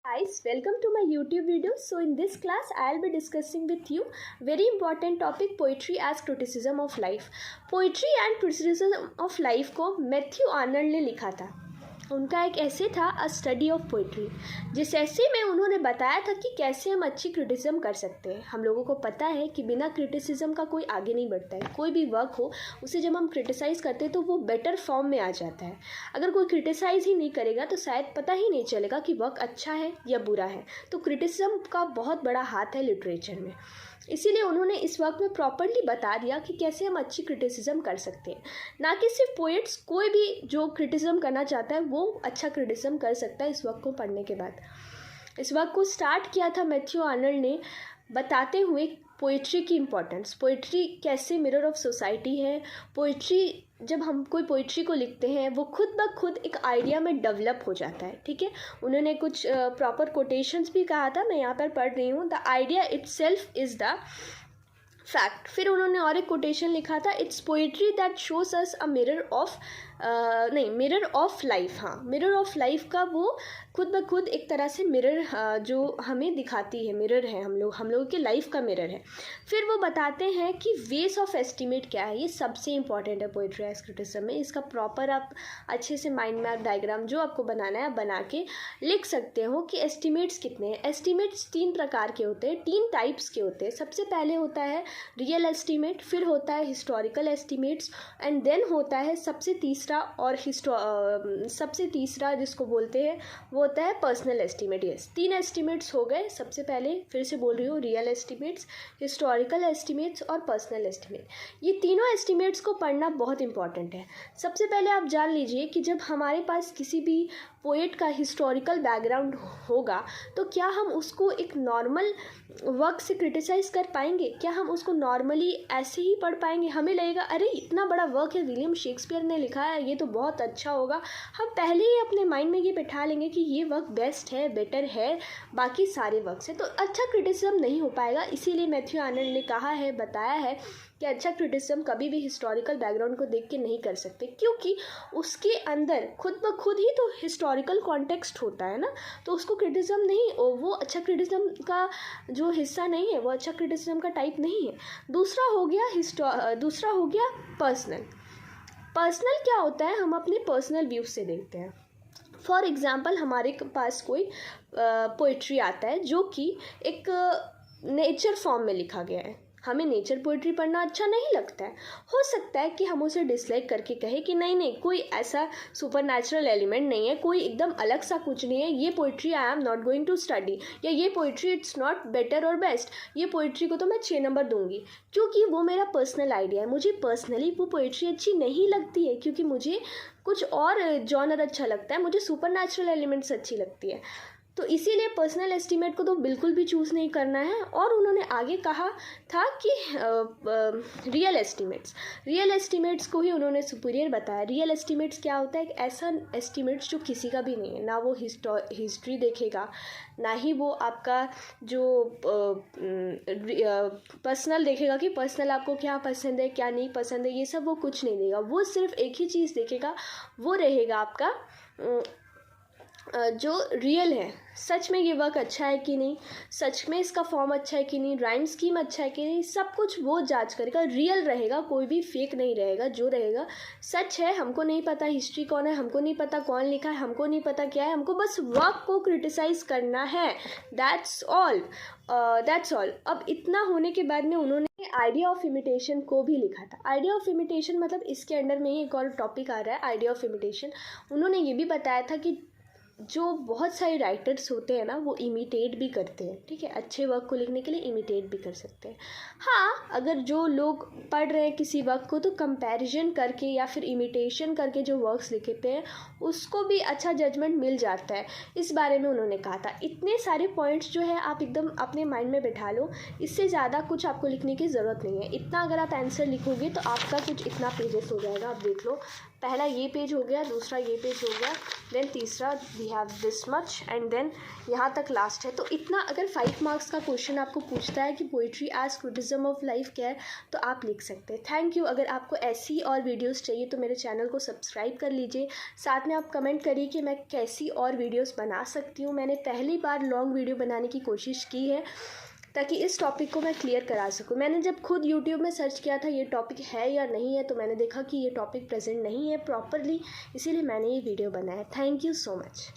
Guys, welcome to my YouTube video. So in this class I'll be discussing with you very important topic, poetry as criticism of life. Poetry and criticism of life को Matthew Arnold ने लिखा था. उनका एक ऐसे था अ study of poetry. जिस ऐसे में उन्होंने बताया था कि कैसे हम अच्छी क्रिटिसिज्म कर सकते हैं. हम लोगों को पता है कि बिना क्रिटिसिज्म का कोई आगे नहीं बढ़ता है. कोई भी वर्क हो उसे जब हम क्रिटिसाइज़ करते हैं तो वो बेटर फॉर्म में आ जाता है. अगर कोई क्रिटिसाइज़ ही नहीं करेगा तो शायद पता ही नहीं चलेगा कि वर्क अच्छा है या बुरा है. तो क्रिटिसिज्म का बहुत बड़ा हाथ है लिटरेचर में. इसीलिए उन्होंने इस वर्क में प्रॉपर्ली बता दिया कि कैसे हम अच्छी क्रिटिसिज्म कर सकते हैं. ना कि सिर्फ पोइट्स, कोई भी जो क्रिटिसिज्म करना चाहता है वो अच्छा क्रिटिसिज्म कर सकता है. इस वर्क को पढ़ने के बाद इस वर्क को स्टार्ट किया था मैथ्यू आर्नल्ड ने बताते हुए पोइट्री की इम्पोर्टेंस. पोइट्री कैसे मिरर ऑफ सोसाइटी है. पोइट्री जब हम कोई पोइट्री को लिखते हैं वो खुद ब खुद एक आइडिया में डेवलप हो जाता है. ठीक है, उन्होंने कुछ प्रॉपर कोटेशंस भी कहा था, मैं यहाँ पर पढ़ रही हूँ. The idea itself is the fact. फिर उन्होंने और एक कोटेशन लिखा था, it's poetry that shows us a mirror of mirror of life. हाँ, मिरर ऑफ लाइफ का वो खुद ब खुद एक तरह से मिरर जो हमें दिखाती है, मिरर है हम लोगों के लाइफ का मिरर है. फिर वो बताते हैं कि वेस ऑफ एस्टिमेट क्या है. ये सबसे इंपॉर्टेंट है पोइट्री एज क्रिटिसिज्म में. इसका प्रॉपर आप अच्छे से माइंड मैप डायग्राम जो आपको बनाना है आप बना के लिख सकते हो कि एस्टिमेट्स कितने हैं. एस्टिमेट्स 3 प्रकार के होते हैं, 3 टाइप्स के होते हैं. सबसे पहले होता है रियल एस्टिमेट, फिर होता है हिस्टोरिकल एस्टिमेट्स, एंड देन होता है सबसे तीसरा जिसको बोलते हैं वो होता है पर्सनल एस्टिमेट. यस, 3 एस्टिमेट्स हो गए. सबसे पहले फिर से बोल रही हूँ, रियल एस्टिमेट्स, हिस्टोरिकल एस्टिमेट्स और पर्सनल एस्टिमेट. ये तीनों एस्टिमेट्स को पढ़ना बहुत इंपॉर्टेंट है. सबसे पहले आप जान लीजिए कि जब हमारे पास किसी भी पोएट का हिस्टोरिकल बैकग्राउंड होगा तो क्या हम उसको एक नॉर्मल वर्क से क्रिटिसाइज़ कर पाएंगे? क्या हम उसको नॉर्मली ऐसे ही पढ़ पाएंगे? हमें लगेगा अरे इतना बड़ा वर्क है, विलियम शेक्सपियर ने लिखा है, ये तो बहुत अच्छा होगा. हम पहले ही अपने माइंड में ये बैठा लेंगे कि ये वर्क बेस्ट है, बेटर है बाकी सारे वर्क से. तो अच्छा क्रिटिसिज्म नहीं हो पाएगा. इसीलिए मैथ्यू आर्नल्ड ने कहा है, बताया है कि अच्छा क्रिटिसिज्म कभी भी हिस्टोरिकल बैकग्राउंड को देख के नहीं कर सकते, क्योंकि उसके अंदर खुद ब खुद ही तो हिस्टोरिकल कॉन्टेक्स्ट होता है ना. तो उसको क्रिटिसिज्म नहीं, वो अच्छा क्रिटिसिज्म का जो हिस्सा नहीं है, वो अच्छा क्रिटिसिज्म का टाइप नहीं है. दूसरा हो गया पर्सनल. पर्सनल क्या होता है, हम अपने पर्सनल व्यू से देखते हैं. फॉर एग्ज़ाम्पल हमारे पास कोई पोइट्री आता है जो कि एक नेचर फॉर्म में लिखा गया है. हमें नेचर पोइट्री पढ़ना अच्छा नहीं लगता है. हो सकता है कि हम उसे डिसलाइक करके कहें कि नहीं कोई ऐसा सुपर नेचुरल एलिमेंट नहीं है, कोई एकदम अलग सा कुछ नहीं है, ये poetry I am not going to study, या ये पोइट्री इट्स नॉट बेटर और बेस्ट, ये पोइट्री को तो मैं 6 नंबर दूंगी क्योंकि वो मेरा पर्सनल आइडिया है. मुझे पर्सनली वो पोइट्री अच्छी नहीं लगती है क्योंकि मुझे कुछ और जॉनर अच्छा लगता है, मुझे सुपर नेचुरल एलिमेंट्स अच्छी लगती है. तो इसीलिए पर्सनल एस्टीमेट को तो बिल्कुल भी चूज़ नहीं करना है. और उन्होंने आगे कहा था कि रियल एस्टीमेट्स को ही उन्होंने सुपीरियर बताया. रियल एस्टीमेट्स क्या होता है, एक ऐसा एस्टीमेट्स जो किसी का भी नहीं है. ना वो हिस्ट्री देखेगा, ना ही वो आपका जो पर्सनल देखेगा कि पर्सनल आपको क्या पसंद है क्या नहीं पसंद है, ये सब वो कुछ नहीं देगा. वो सिर्फ एक ही चीज़ देखेगा, वो रहेगा आपका जो रियल है. सच में ये वर्क अच्छा है कि नहीं, सच में इसका फॉर्म अच्छा है कि नहीं, राइम स्कीम अच्छा है कि नहीं, सब कुछ वो जांच करेगा. रियल रहेगा, कोई भी फेक नहीं रहेगा. जो रहेगा सच है. हमको नहीं पता हिस्ट्री कौन है, हमको नहीं पता कौन लिखा है, हमको नहीं पता क्या है, हमको बस वर्क को क्रिटिसाइज़ करना है. That's all. अब इतना होने के बाद में उन्होंने आइडिया ऑफ इमिटेशन को भी लिखा था. आइडिया ऑफ इमिटेशन मतलब इसके अंडर में ही एक और टॉपिक आ रहा है, आइडिया ऑफ इमिटेशन. उन्होंने ये भी बताया था कि जो बहुत सारे राइटर्स होते हैं ना वो इमिटेट भी करते हैं. ठीक है, अच्छे वर्क को लिखने के लिए इमिटेट भी कर सकते हैं. हाँ, अगर जो लोग पढ़ रहे हैं किसी वर्क को तो कंपैरिजन करके या फिर इमिटेशन करके जो वर्क्स लिखते हैं उसको भी अच्छा जजमेंट मिल जाता है. इस बारे में उन्होंने कहा था. इतने सारे पॉइंट्स जो है आप एकदम अपने माइंड में बैठा लो. इससे ज़्यादा कुछ आपको लिखने की ज़रूरत नहीं है. इतना अगर आप आंसर लिखोगे तो आपका कुछ इतना पेजेस हो जाएगा. आप देख लो, पहला ये पेज हो गया, दूसरा ये पेज हो गया, देन तीसरा we have this much and then यहाँ तक लास्ट है। तो इतना अगर 5 मार्क्स का क्वेश्चन आपको पूछता है कि poetry as criticism of life क्या है, तो आप लिख सकते हैं। Thank you. अगर आपको ऐसी और वीडियोस चाहिए तो मेरे चैनल को सब्सक्राइब कर लीजिए। साथ में आप कमेंट करिए कि मैं कैसी और वीडियोस बना सकती हूँ। मैंने पहली बार लॉन्ग वीडियो बनाने की कोशिश की है ताकि इस टॉपिक को मैं क्लियर करा सकूँ। मैंने जब खुद यूट्यूब में सर्च किया था ये टॉपिक है या नहीं है, तो मैंने देखा कि ये टॉपिक प्रेजेंट नहीं है प्रॉपरली, इसीलिए मैंने ये वीडियो बनाया। Thank you so much.